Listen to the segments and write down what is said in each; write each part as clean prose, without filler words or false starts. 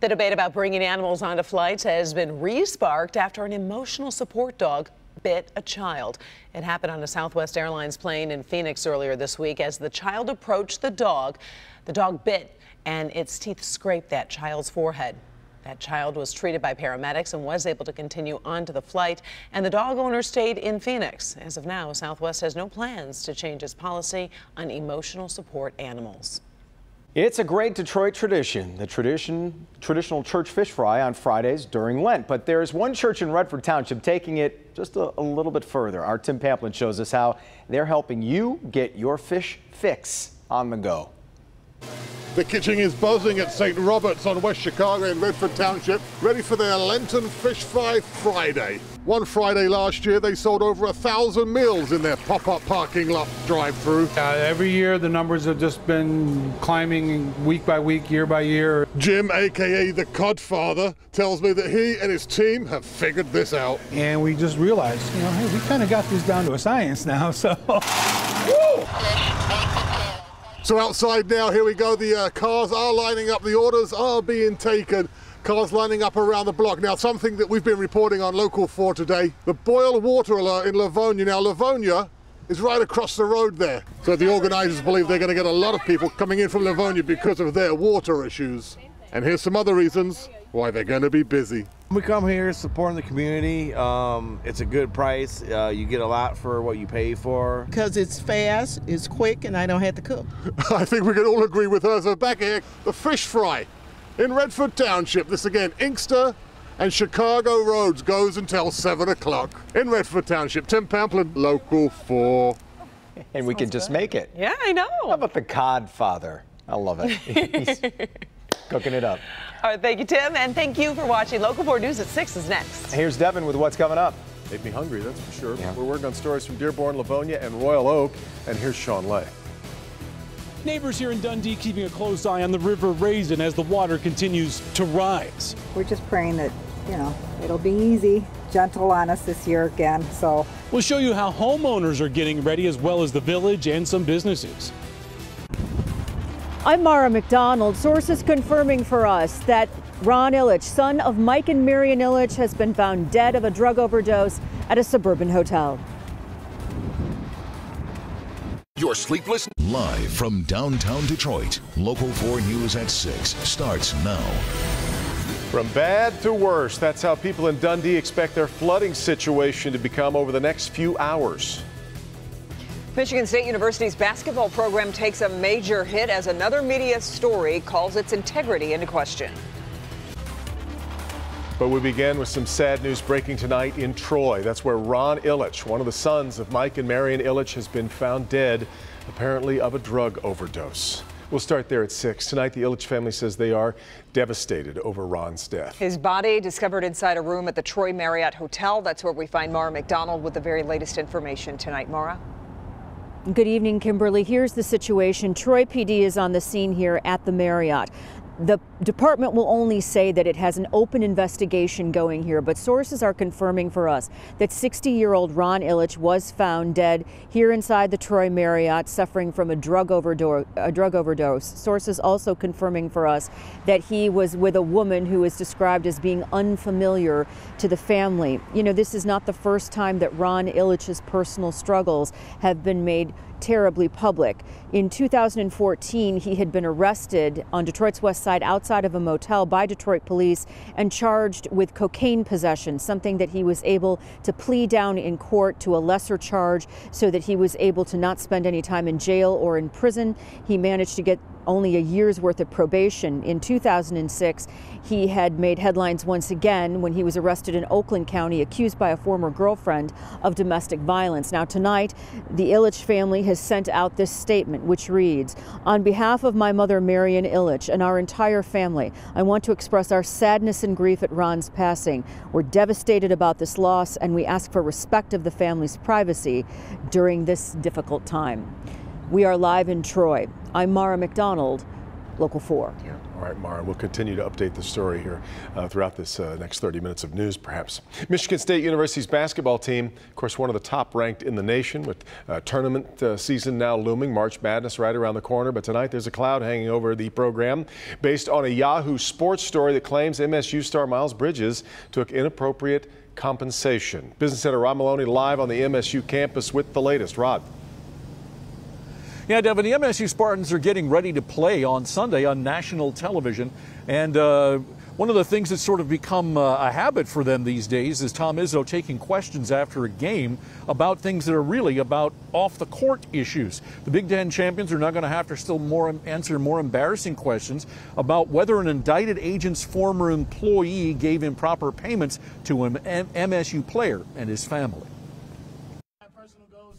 The debate about bringing animals onto flights has been re-sparked after an emotional support dog bit a child. It happened on a Southwest Airlines plane in Phoenix earlier this week. As the child approached the dog bit and its teeth scraped that child's forehead. That child was treated by paramedics and was able to continue onto the flight, and the dog owner stayed in Phoenix. As of now, Southwest has no plans to change its policy on emotional support animals. It's a great Detroit tradition, the traditional church fish fry on Fridays during Lent. But there's one church in Redford Township taking it just a little bit further. Our Tim Pamplin shows us how they're helping you get your fish fix on the go. The kitchen is buzzing at St. Robert's on West Chicago in Redford Township, ready for their Lenten Fish Fry Friday. One Friday last year, they sold over 1,000 meals in their pop-up parking lot drive-through. Every year, the numbers have just been climbing week by week, year by year. Jim, a.k.a. the Codfather, tells me that he and his team have figured this out. And we just realized, hey, we kind of got this down to a science now, so. So outside now, here we go, the cars are lining up, the orders are being taken. Cars lining up around the block. Now, something that we've been reporting on Local 4 today, the boil water alert in Livonia. Now, Livonia is right across the road there. So the organizers believe they're going to get a lot of people coming in from Livonia because of their water issues. And here's some other reasons why they're going to be busy. We come here supporting the community. It's a good price. You get a lot for what you pay for. Because it's fast, it's quick, and I don't have to cook. I think we can all agree with her. So back here, the fish fry in Redford Township. This again, Inkster and Chicago Roads goes until 7 o'clock. In Redford Township, Tim Pamplin, Local 4. And we can just make it. Yeah, I know. How about the Codfather? I love it. He's cooking it up. All right, thank you, Tim, and thank you for watching. Local 4 News at 6 is next. Here's Devin with what's coming up. Made me hungry, that's for sure. Yeah. We're working on stories from Dearborn, Livonia, and Royal Oak. And here's Sean Lay. Neighbors here in Dundee keeping a close eye on the River Raisin as the water continues to rise. We're just praying that, it'll be easy, gentle on us this year again. So We'll show you how homeowners are getting ready, as well as the village and some businesses. I'm Mara McDonald. Sources confirming for us that Ron Ilitch, son of Mike and Marion Ilitch, has been found dead of a drug overdose at a suburban hotel. You're sleepless. Live from downtown Detroit, Local 4 News at 6 starts now. From bad to worse, that's how people in Dundee expect their flooding situation to become over the next few hours. Michigan State University's basketball program takes a major hit as another media story calls its integrity into question. But we begin with some sad news breaking tonight in Troy. That's where Ron Ilitch, one of the sons of Mike and Marion Ilitch, has been found dead, apparently of a drug overdose. We'll start there at 6. Tonight, the Ilitch family says they are devastated over Ron's death. His body discovered inside a room at the Troy Marriott Hotel. That's where we find Mara McDonald with the very latest information tonight. Mara? Good evening, Kimberly. Here's the situation. Troy PD is on the scene here at the Marriott. The department will only say that it has an open investigation going here, but sources are confirming for us that 60-year-old Ron Ilitch was found dead here inside the Troy Marriott, suffering from a drug overdose. Sources also confirming for us that he was with a woman who is described as being unfamiliar to the family. This is not the first time that Ron Ilitch's personal struggles have been made terribly public. In 2014, he had been arrested on Detroit's west side outside of a motel by Detroit police and charged with cocaine possession, something that he was able to plea down in court to a lesser charge so that he was able to not spend any time in jail or in prison. He managed to get only a year's worth of probation. In 2006, he had made headlines once again when he was arrested in Oakland County, accused by a former girlfriend of domestic violence. Now tonight, the Ilitch family has sent out this statement, which reads, "On behalf of my mother, Marion Ilitch, and our entire family, I want to express our sadness and grief at Ron's passing. We're devastated about this loss, and we ask for respect of the family's privacy during this difficult time." We are live in Troy. I'm Mara McDonald, Local 4. Yeah. All right, Mara, we'll continue to update the story here throughout this next 30 minutes of news, perhaps. Michigan State University's basketball team, of course, one of the top ranked in the nation, with tournament season now looming, March Madness right around the corner. But tonight there's a cloud hanging over the program based on a Yahoo Sports story that claims MSU star Miles Bridges took inappropriate compensation. Business Center Rod Maloney live on the MSU campus with the latest. Rod. Yeah, Devin, the MSU Spartans are getting ready to play on Sunday on national television. And one of the things that's sort of become a habit for them these days is Tom Izzo taking questions after a game about things that are really about off-the-court issues. The Big Ten champions are now going to have to still answer more embarrassing questions about whether an indicted agent's former employee gave improper payments to an MSU player and his family.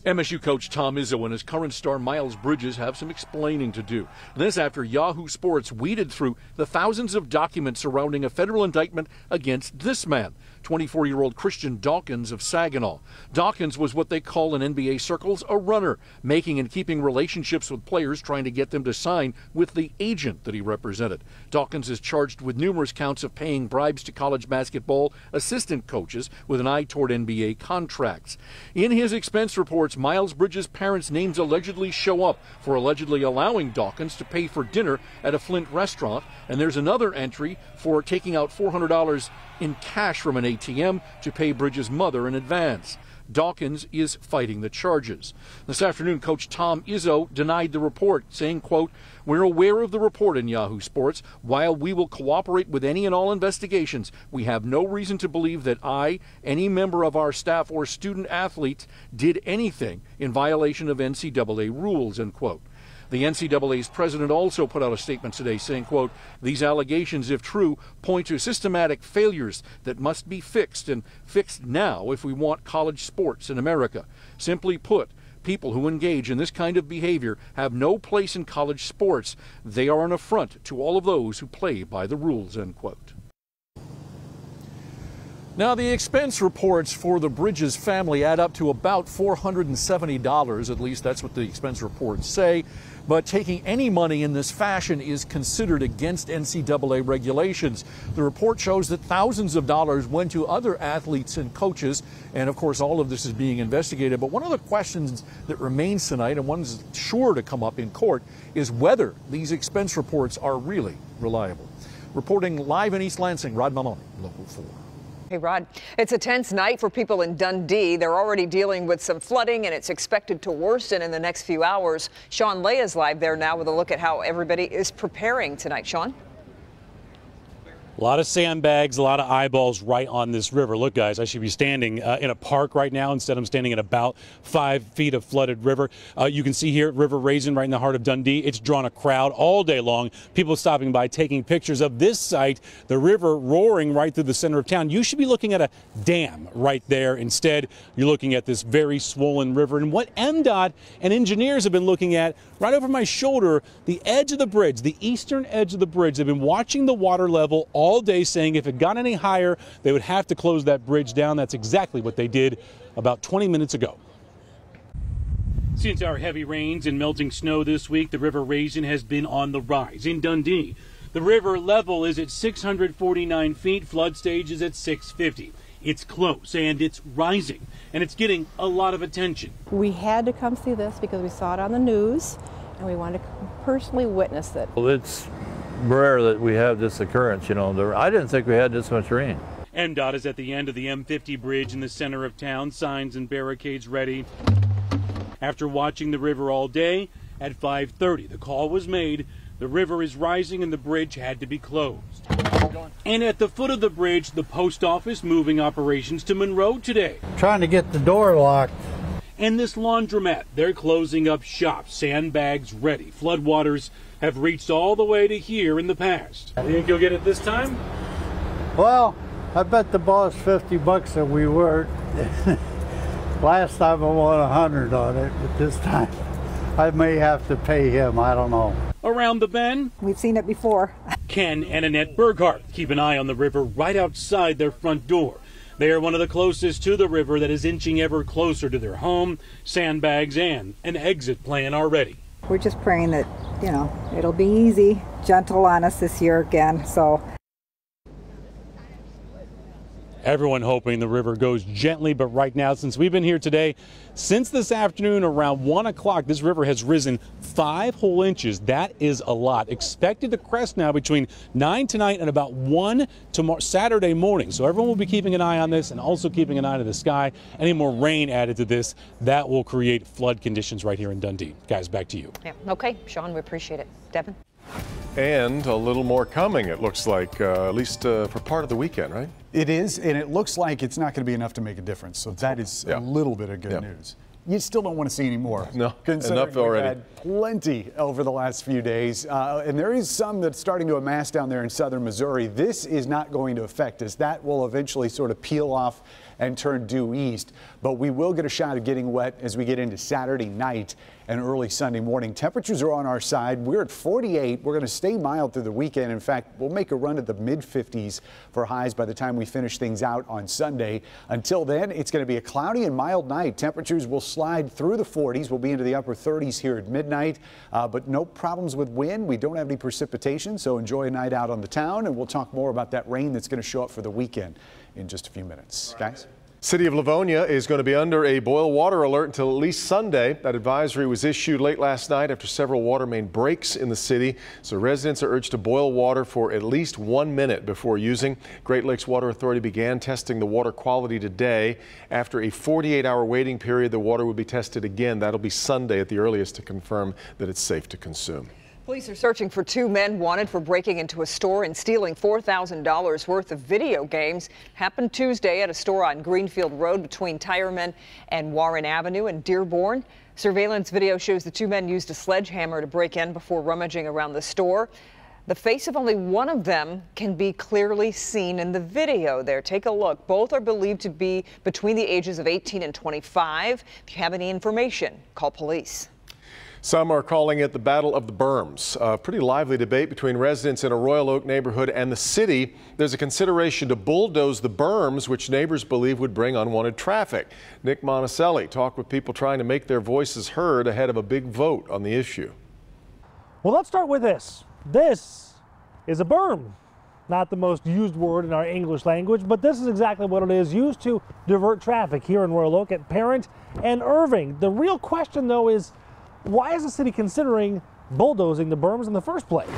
MSU coach Tom Izzo and his current star Miles Bridges have some explaining to do. This after Yahoo Sports weeded through the thousands of documents surrounding a federal indictment against this man, 24-year-old Christian Dawkins of Saginaw. Dawkins was what they call in NBA circles a runner, making and keeping relationships with players, trying to get them to sign with the agent that he represented. Dawkins is charged with numerous counts of paying bribes to college basketball assistant coaches with an eye toward NBA contracts. In his expense reports, Miles Bridges' parents' names allegedly show up for allegedly allowing Dawkins to pay for dinner at a Flint restaurant, and there's another entry for taking out $400 in cash from an ATM to pay Bridges' mother in advance. Dawkins is fighting the charges. This afternoon, Coach Tom Izzo denied the report, saying, quote, "We're aware of the report in Yahoo Sports. While we will cooperate with any and all investigations, we have no reason to believe that I, any member of our staff or student athletes, did anything in violation of NCAA rules," end quote. The NCAA's president also put out a statement today saying, quote, "These allegations, if true, point to systematic failures that must be fixed, and fixed now if we want college sports in America. Simply put, people who engage in this kind of behavior have no place in college sports. They are an affront to all of those who play by the rules," end quote. Now, the expense reports for the Bridges family add up to about $470, at least that's what the expense reports say. But taking any money in this fashion is considered against NCAA regulations. The report shows that thousands of dollars went to other athletes and coaches, and of course all of this is being investigated. But one of the questions that remains tonight, and one's sure to come up in court, is whether these expense reports are really reliable. Reporting live in East Lansing, Rod Maloney, Local 4. Hey, Rod, it's a tense night for people in Dundee. They're already dealing with some flooding, and it's expected to worsen in the next few hours. Sean Lay is live there now with a look at how everybody is preparing tonight. Sean? A lot of sandbags, a lot of eyeballs right on this river. Look, guys, I should be standing in a park right now. Instead, I'm standing in about 5 feet of flooded river. You can see here at River Raisin right in the heart of Dundee. It's drawn a crowd all day long. People stopping by, taking pictures of this site, the river roaring right through the center of town. You should be looking at a dam right there. Instead, you're looking at this very swollen river. And what MDOT and engineers have been looking at right over my shoulder, the edge of the bridge, the eastern edge of the bridge. They've been watching the water level all day, saying if it got any higher, they would have to close that bridge down. That's exactly what they did about 20 minutes ago. Since our heavy rains and melting snow this week, the River Raisin has been on the rise. In Dundee, the river level is at 649 feet, flood stage is at 650. It's close and it's rising, and it's getting a lot of attention. We had to come see this because we saw it on the news and we wanted to personally witness it. Well, it's rare that we have this occurrence, you know. I didn't think we had this much rain. MDOT is at the end of the M50 bridge in the center of town, signs and barricades ready. After watching the river all day, at 5:30, the call was made. The river is rising and the bridge had to be closed. And at the foot of the bridge, the post office moving operations to Monroe today. Trying to get the door locked. And this laundromat, they're closing up shop, sandbags ready. Floodwaters have reached all the way to here in the past. You think you'll get it this time? Well, I bet the boss $50 that we worked. Last time I won 100 on it, but this time I may have to pay him. I don't know. Around the bend, we've seen it before. Ken and Annette Burghardt keep an eye on the river right outside their front door. They are one of the closest to the river that is inching ever closer to their home, sandbags, and an exit plan already. we're just praying that, you know, it'll be easy, gentle on us this year again. So Everyone hoping the river goes gently, but right now, since we've been here today, since this afternoon around 1 o'clock, this river has risen 5 whole inches. That is a lot. Expected to crest now between 9 tonight and about 1 tomorrow, Saturday morning. So everyone will be keeping an eye on this and also keeping an eye to the sky. Any more rain added to this, that will create flood conditions right here in Dundee. Guys, back to you. Yeah. Okay, Sean, we appreciate it. Devin? And a little more coming, it looks like, at least for part of the weekend, right? It is, and it looks like it's not going to be enough to make a difference. So that is a little bit of good news. You still don't want to see any more. No, enough already. We've had plenty over the last few days, and there is some that's starting to amass down there in southern Missouri. This is not going to affect us. That will eventually sort of peel off and turn due east, but we will get a shot of getting wet as we get into Saturday night and early Sunday morning. Temperatures are on our side. We're at 48. We're going to stay mild through the weekend. In fact, we'll make a run at the mid-50s for highs by the time we finish things out on Sunday. Until then, it's going to be a cloudy and mild night. Temperatures will slide through the 40s. We'll be into the upper 30s here at midnight, but no problems with wind. We don't have any precipitation, so enjoy a night out on the town, and we'll talk more about that rain that's going to show up for the weekend in just a few minutes. Guys? City of Livonia is going to be under a boil water alert until at least Sunday. That advisory was issued late last night after several water main breaks in the city. So residents are urged to boil water for at least 1 minute before using. Great Lakes Water Authority began testing the water quality today. After a 48-hour waiting period, the water will be tested again. That'll be Sunday at the earliest to confirm that it's safe to consume. Police are searching for 2 men wanted for breaking into a store and stealing $4,000 worth of video games. Happened Tuesday at a store on Greenfield Road between Tireman and Warren Avenue in Dearborn. Surveillance video shows the 2 men used a sledgehammer to break in before rummaging around the store. The face of only one of them can be clearly seen in the video there. Take a look. Both are believed to be between the ages of 18 and 25. If you have any information, call police. Some are calling it the Battle of the Berms. A pretty lively debate between residents in a Royal Oak neighborhood and the city. There's a consideration to bulldoze the berms, which neighbors believe would bring unwanted traffic. Nick Monticelli talked with people trying to make their voices heard ahead of a big vote on the issue. Well, let's start with this. This is a berm. Not the most used word in our English language, but this is exactly what it is, used to divert traffic here in Royal Oak at Parent and Irving. The real question, though, is why is the city considering bulldozing the berms in the first place?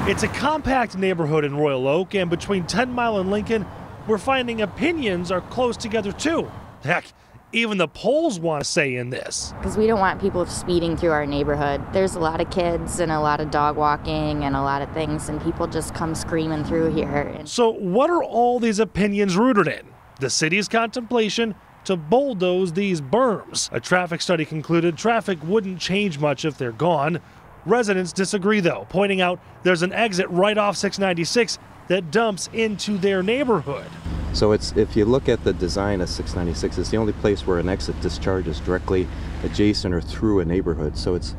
It's a compact neighborhood in Royal Oak, and between 10 Mile and Lincoln, we're finding opinions are close together too. Heck, even the polls want to say in this. Because we don't want people speeding through our neighborhood. There's a lot of kids and a lot of dog walking and a lot of things, and people just come screaming through here. So what are all these opinions rooted in? The city's contemplation to bulldoze these berms. A traffic study concluded traffic wouldn't change much if they're gone. Residents disagree though, pointing out there's an exit right off 696 that dumps into their neighborhood. So if you look at the design of 696, it's the only place where an exit discharges directly adjacent or through a neighborhood. So it's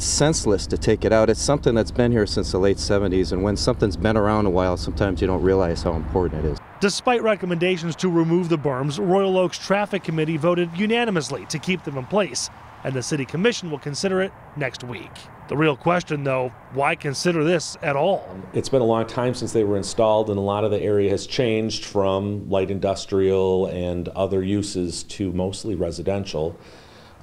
senseless to take it out. It's something that's been here since the late 70s, and when something's been around a while, sometimes you don't realize how important it is. Despite recommendations to remove the berms, Royal Oak's Traffic Committee voted unanimously to keep them in place, and the City Commission will consider it next week. The real question, though, why consider this at all? It's been a long time since they were installed, and a lot of the area has changed from light industrial and other uses to mostly residential.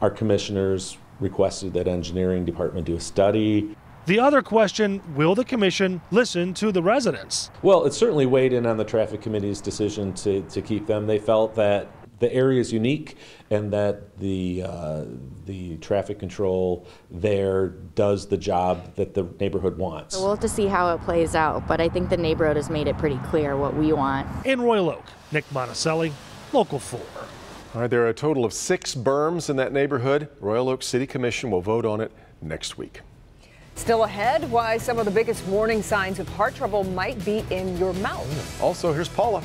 Our commissioners requested that engineering department do a study. The other question, will the commission listen to the residents? Well, it certainly weighed in on the traffic committee's decision to keep them. They felt that the area is unique and that the traffic control there does the job that the neighborhood wants. So we'll have to see how it plays out, but I think the neighborhood has made it pretty clear what we want. In Royal Oak, Nick Monticelli, Local 4. All right, there are a total of 6 berms in that neighborhood. Royal Oak City Commission will vote on it next week. Still ahead, why some of the biggest warning signs of heart trouble might be in your mouth. Also, here's Paula.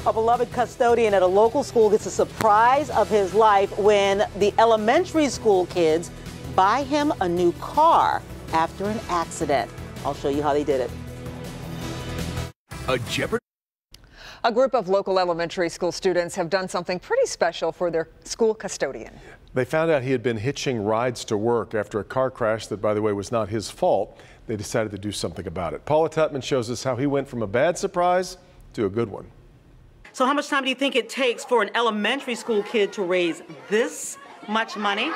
A beloved custodian at a local school gets a surprise of his life when the elementary school kids buy him a new car after an accident. I'll show you how they did it. A Jeopardy! A group of local elementary school students have done something pretty special for their school custodian. They found out he had been hitching rides to work after a car crash that, by the way, was not his fault. They decided to do something about it. Paula Tutman shows us how he went from a bad surprise to a good one. So how much time do you think it takes for an elementary school kid to raise this much money?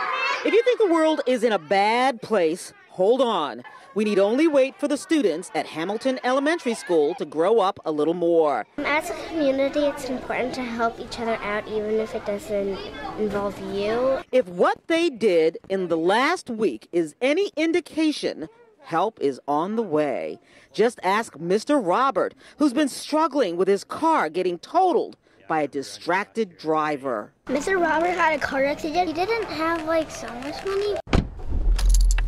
If you think the world is in a bad place, hold on. We need only wait for the students at Hamilton Elementary School to grow up a little more. As a community, it's important to help each other out, even if it doesn't involve you. If what they did in the last week is any indication, help is on the way. Just ask Mr. Robert, who's been struggling with his car getting totaled by a distracted driver. Mr. Robert had a car accident. He didn't have so much money.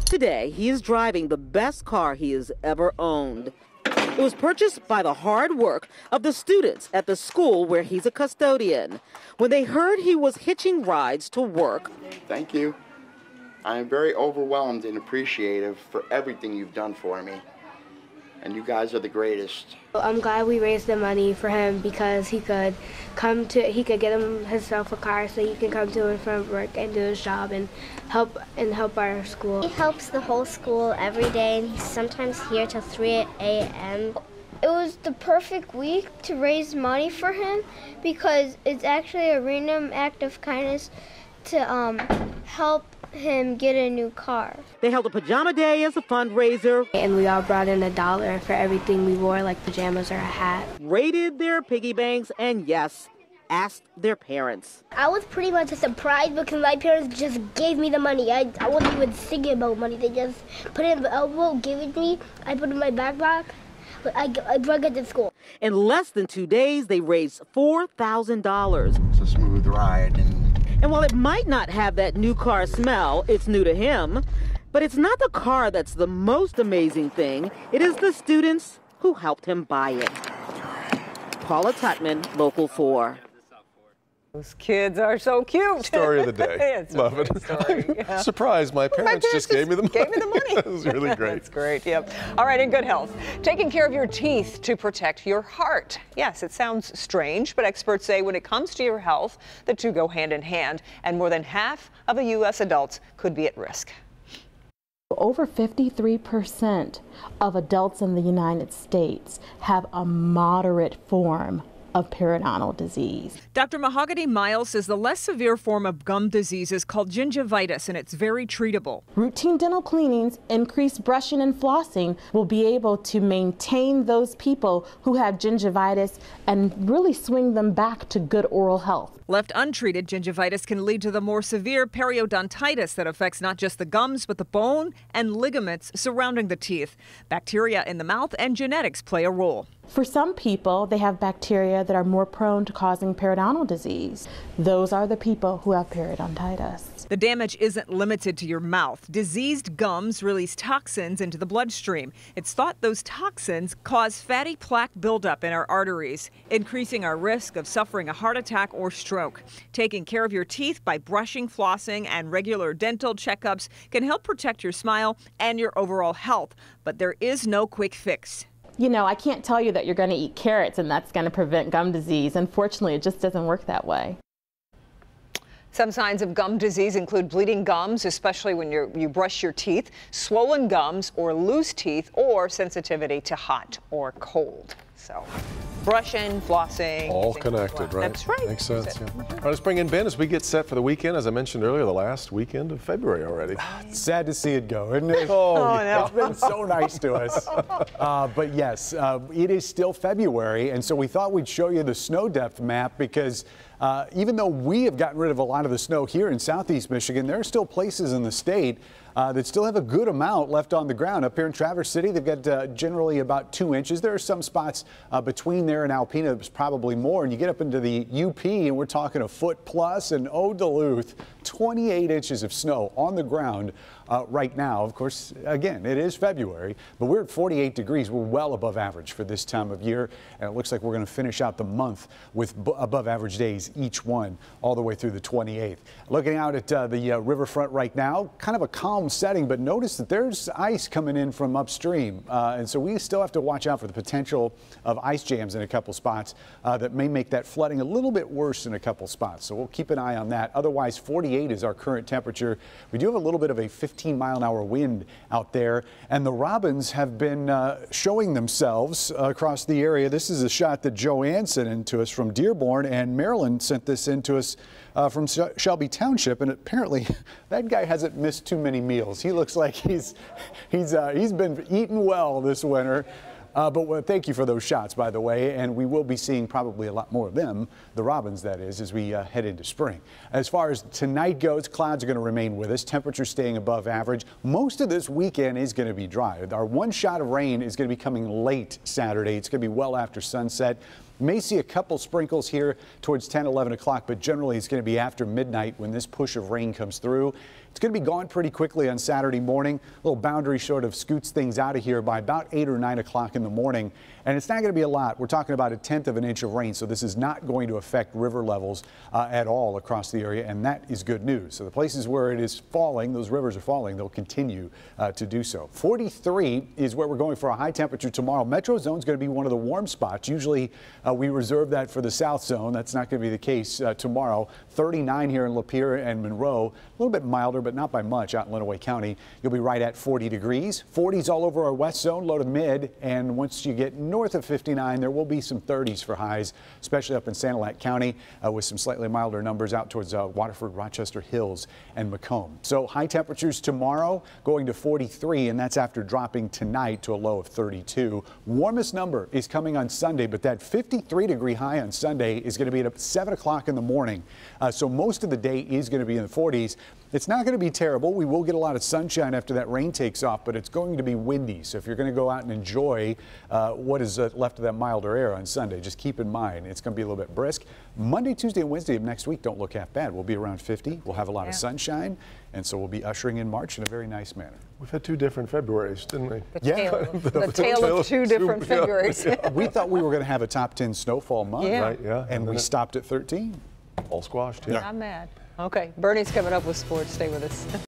Today, he is driving the best car he has ever owned. It was purchased by the hard work of the students at the school where he's a custodian. When they heard he was hitching rides to work. Thank you. I am very overwhelmed and appreciative for everything you've done for me. And you guys are the greatest. I'm glad we raised the money for him because he could get himself a car so he can come to and from work and do his job and help our school. He helps the whole school every day, and he's sometimes here till 3 a.m. It was the perfect week to raise money for him because it's actually a random act of kindness to help him get a new car. They held a pajama day as a fundraiser. And we all brought in $1 for everything we wore, like pajamas or a hat. Raided their piggy banks and, yes, asked their parents. I was pretty much surprised because my parents just gave me the money. I wasn't even thinking about money. They just put it in the envelope, gave it to me. I put it in my backpack. I drug it to school. In less than 2 days, they raised $4,000. It's a smooth ride. And while it might not have that new car smell, it's new to him. But it's not the car that's the most amazing thing. It is the students who helped him buy it. Paula Tutman, Local 4. Those kids are so cute. Story of the day. Love it. Yeah. Surprise, my parents just gave me the money. Gave me the money. That was really great. That's great, yep. All right, in good health. Taking care of your teeth to protect your heart. Yes, it sounds strange, but experts say when it comes to your health, the two go hand in hand, and more than half of the U.S. adults could be at risk. Over 53% of adults in the United States have a moderate form of periodontal disease. Dr. Mahogany Miles says the less severe form of gum disease is called gingivitis, and it's very treatable. Routine dental cleanings, increased brushing and flossing will be able to maintain those people who have gingivitis and really swing them back to good oral health. Left untreated, gingivitis can lead to the more severe periodontitis that affects not just the gums, but the bone and ligaments surrounding the teeth. Bacteria in the mouth and genetics play a role. For some people, they have bacteria that are more prone to causing periodontal disease. Those are the people who have periodontitis. The damage isn't limited to your mouth. Diseased gums release toxins into the bloodstream. It's thought those toxins cause fatty plaque buildup in our arteries, increasing our risk of suffering a heart attack or stroke. Taking care of your teeth by brushing, flossing, and regular dental checkups can help protect your smile and your overall health. But there is no quick fix. You know, I can't tell you that you're going to eat carrots and that's going to prevent gum disease. Unfortunately, it just doesn't work that way. Some signs of gum disease include bleeding gums, especially when you brush your teeth, swollen gums or loose teeth, or sensitivity to hot or cold. So, brushing, flossing. All connected, right? That's right. Makes sense. Yeah. All right, let's bring in Ben as we get set for the weekend. As I mentioned earlier, the last weekend of February already. It's sad to see it go, isn't it? Oh, no. It's been so nice to us. But yes, it is still February, and so we thought we'd show you the snow depth map because even though we have gotten rid of a lot of the snow here in southeast Michigan, there are still places in the state that still have a good amount left on the ground. Up here in Traverse City, they've got generally about 2 inches. There are some spots between there and Alpena, there's probably more. And you get up into the UP, and we're talking a foot plus. And Duluth, 28 inches of snow on the ground right now. Of course, again, it is February, but we're at 48 degrees. We're well above average for this time of year. And it looks like we're going to finish out the month with above average days, each one, all the way through the 28th. Looking out at the riverfront right now, kind of a calm setting, but notice that there's ice coming in from upstream. And so we still have to watch out for the potential of ice jams in a couple spots that may make that flooding a little bit worse in a couple spots. So we'll keep an eye on that. Otherwise, 48 48 is our current temperature. We do have a little bit of a 15-mile-an-hour wind out there, and the robins have been showing themselves across the area. This is a shot that Joanne sent in to us from Dearborn, and Marilyn sent this in to us from Shelby Township, and apparently that guy hasn't missed too many meals. He looks like he's been eating well this winter. But thank you for those shots, by the way, and we will be seeing probably a lot more of them, the robins that is, as we head into spring. As far as tonight goes, clouds are going to remain with us, temperatures staying above average. Most of this weekend is going to be dry. Our one shot of rain is going to be coming late Saturday. It's going to be well after sunset. May see a couple sprinkles here towards 10, 11 o'clock, but generally it's going to be after midnight when this push of rain comes through. It's going to be gone pretty quickly on Saturday morning. A little boundary sort of scoots things out of here by about 8 or 9 o'clock in the morning. And it's not going to be a lot. We're talking about 1/10 of an inch of rain, so this is not going to affect river levels at all across the area, and that is good news. So the places where it is falling, those rivers are falling, they'll continue to do so. 43 is where we're going for a high temperature tomorrow. Metro zone is going to be one of the warm spots. Usually we reserve that for the south zone. That's not going to be the case tomorrow. 39 here in Lapeer and Monroe. A little bit milder, but not by much out in Lenawee County. You'll be right at 40 degrees. 40s all over our west zone, low to mid. And once you get north of 59, there will be some 30s for highs, especially up in Sanilac County with some slightly milder numbers out towards Waterford, Rochester Hills, and Macomb. So high temperatures tomorrow going to 43, and that's after dropping tonight to a low of 32. Warmest number is coming on Sunday, but that 53-degree high on Sunday is going to be at 7 o'clock in the morning. So most of the day is going to be in the 40s. It's not going to be terrible. We will get a lot of sunshine after that rain takes off, but it's going to be windy. So if you're going to go out and enjoy what is left of that milder air on Sunday, just keep in mind it's going to be a little bit brisk. Monday, Tuesday, and Wednesday of next week don't look half bad. We'll be around 50. We'll have a lot of sunshine, and so we'll be ushering in March in a very nice manner. We've had 2 different Februaries, didn't we? The tale of 2 different Februaries. We thought we were going to have a top 10 snowfall month, right? Yeah, and we stopped at 13. All squashed. Not mad. Okay, Bernie's coming up with sports. Stay with us.